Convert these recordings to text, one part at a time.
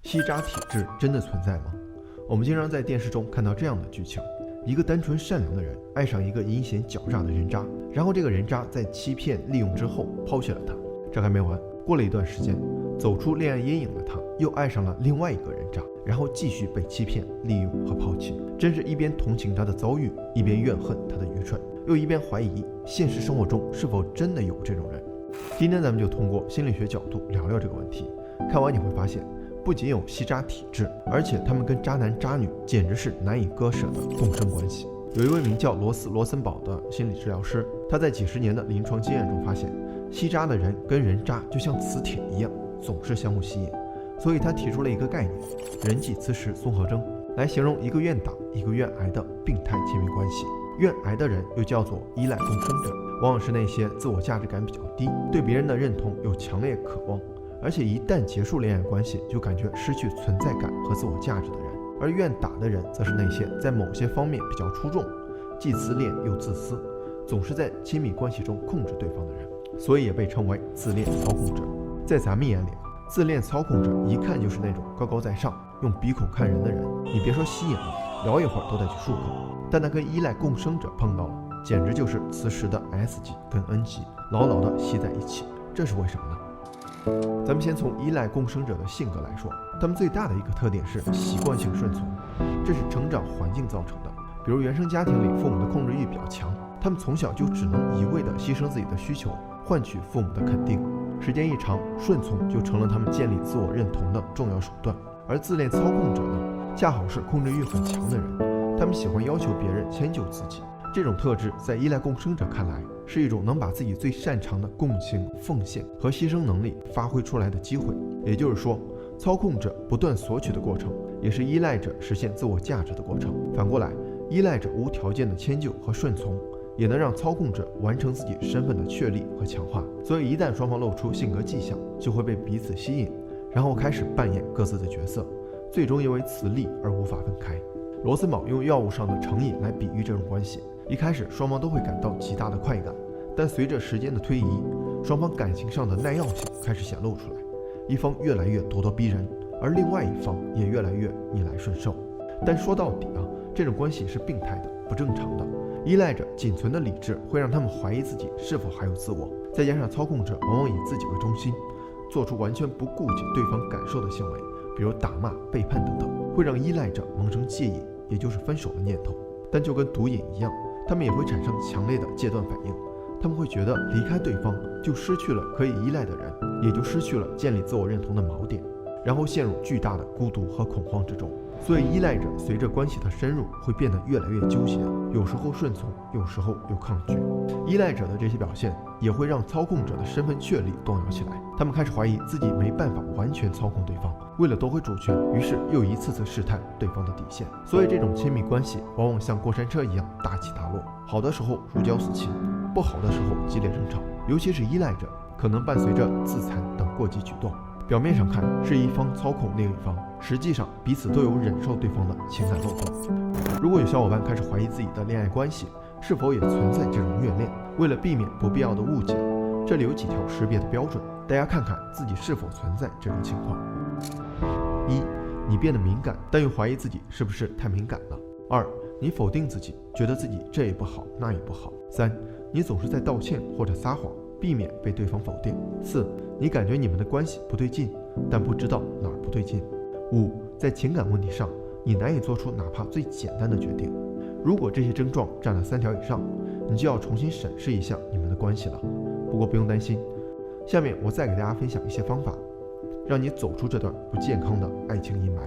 吸渣体质真的存在吗？我们经常在电视中看到这样的剧情：一个单纯善良的人爱上一个阴险狡诈的人渣，然后这个人渣在欺骗利用之后抛弃了他。这还没完，过了一段时间，走出恋爱阴影的他又爱上了另外一个人渣，然后继续被欺骗、利用和抛弃。真是一边同情他的遭遇，一边怨恨他的愚蠢，又一边怀疑现实生活中是否真的有这种人。今天咱们就通过心理学角度聊聊这个问题。看完你会发现，不仅有吸渣体质，而且他们跟渣男渣女简直是难以割舍的共生关系。有一位名叫罗斯·罗森堡的心理治疗师，他在几十年的临床经验中发现，吸渣的人跟人渣就像磁铁一样，总是相互吸引。所以他提出了一个概念——人际磁石综合征，来形容一个愿打一个愿挨的病态亲密关系。愿挨的人又叫做依赖共生者，往往是那些自我价值感比较低，对别人的认同有强烈渴望，而且一旦结束恋爱关系就感觉失去存在感和自我价值的人。而愿打的人则是那些在某些方面比较出众，既自恋又自私，总是在亲密关系中控制对方的人，所以也被称为自恋操控者。在咱们眼里，自恋操控者一看就是那种高高在上、用鼻孔看人的人，你别说吸引了，聊一会儿都得去漱口。但他跟依赖共生者碰到了，简直就是磁石的 S 级跟 N 级，牢牢地吸在一起。这是为什么呢？咱们先从依赖共生者的性格来说，他们最大的一个特点是习惯性顺从，这是成长环境造成的。比如原生家庭里父母的控制欲比较强，他们从小就只能一味地牺牲自己的需求，换取父母的肯定。时间一长，顺从就成了他们建立自我认同的重要手段。而自恋操控者呢，恰好是控制欲很强的人，他们喜欢要求别人迁就自己。这种特质在依赖共生者看来，是一种能把自己最擅长的共情、奉献和牺牲能力发挥出来的机会。也就是说，操控者不断索取的过程，也是依赖者实现自我价值的过程。反过来，依赖者无条件的迁就和顺从，也能让操控者完成自己身份的确立和强化。所以一旦双方露出性格迹象，就会被彼此吸引，然后开始扮演各自的角色，最终因为磁力而无法分开。罗森堡用药物上的成瘾来比喻这种关系。一开始双方都会感到极大的快感，但随着时间的推移，双方感情上的耐药性开始显露出来，一方越来越咄咄逼人，而另外一方也越来越逆来顺受。但说到底这种关系是病态的、不正常的。依赖者仅存的理智会让他们怀疑自己是否还有自我，再加上操控者往往以自己为中心，做出完全不顾及对方感受的行为，比如打骂、背叛等等，会让依赖者萌生戒瘾，也就是分手的念头。但就跟毒瘾一样，他们也会产生强烈的戒断反应。他们会觉得离开对方就失去了可以依赖的人，也就失去了建立自我认同的锚点，然后陷入巨大的孤独和恐慌之中。所以依赖者随着关系的深入会变得越来越纠结，有时候顺从，有时候又抗拒。依赖者的这些表现也会让操控者的身份确立动摇起来，他们开始怀疑自己没办法完全操控对方，为了夺回主权，于是又一次次试探对方的底线。所以这种亲密关系往往像过山车一样大起大落，好的时候如胶似漆，不好的时候激烈争吵，尤其是依赖者可能伴随着自残等过激举动。表面上看是一方操控另一方，实际上彼此都有忍受对方的情感漏洞。如果有小伙伴开始怀疑自己的恋爱关系是否也存在这种虐恋，为了避免不必要的误解，这里有几条识别的标准，大家看看自己是否存在这种情况。一，你变得敏感，但又怀疑自己是不是太敏感了。二，你否定自己，觉得自己这也不好那也不好。三，你总是在道歉或者撒谎，避免被对方否定。四，你感觉你们的关系不对劲，但不知道哪儿不对劲。五，在情感问题上，你难以做出哪怕最简单的决定。如果这些症状占了3条以上，你就要重新审视一下你们的关系了。不过不用担心，下面我再给大家分享一些方法，让你走出这段不健康的爱情阴霾。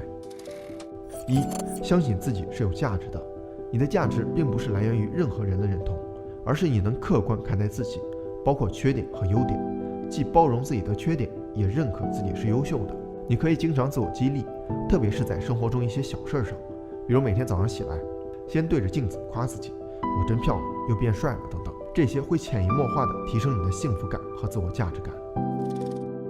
一，相信自己是有价值的。你的价值并不是来源于任何人的认同，而是你能客观看待自己，包括缺点和优点，既包容自己的缺点，也认可自己是优秀的。你可以经常自我激励，特别是在生活中一些小事上，比如每天早上起来，先对着镜子夸自己，我真漂亮，又变帅了等等，这些会潜移默化地提升你的幸福感和自我价值感。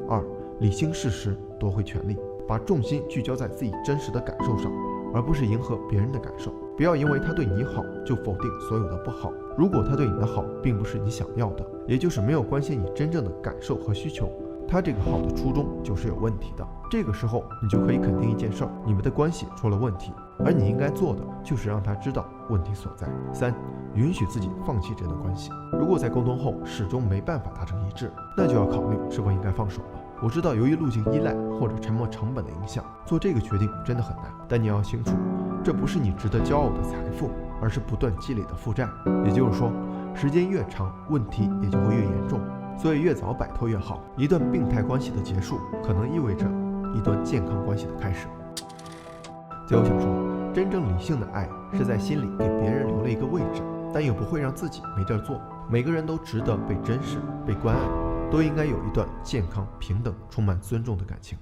二，理清事实，夺回权利，把重心聚焦在自己真实的感受上，而不是迎合别人的感受。不要因为他对你好就否定所有的不好。如果他对你的好并不是你想要的，也就是没有关心你真正的感受和需求，他这个好的初衷就是有问题的。这个时候你就可以肯定一件事儿，你们的关系出了问题，而你应该做的就是让他知道问题所在。3、允许自己放弃这段关系。如果在沟通后始终没办法达成一致，那就要考虑是否应该放手了。我知道由于路径依赖或者沉没成本的影响，做这个决定真的很难，但你要清楚，这不是你值得骄傲的财富，而是不断积累的负债。也就是说，时间越长，问题也就会越严重，所以越早摆脱越好。一段病态关系的结束，可能意味着一段健康关系的开始。最后想说，真正理性的爱是在心里给别人留了一个位置，但又不会让自己没地儿坐。每个人都值得被珍视、被关爱，都应该有一段健康、平等、充满尊重的感情。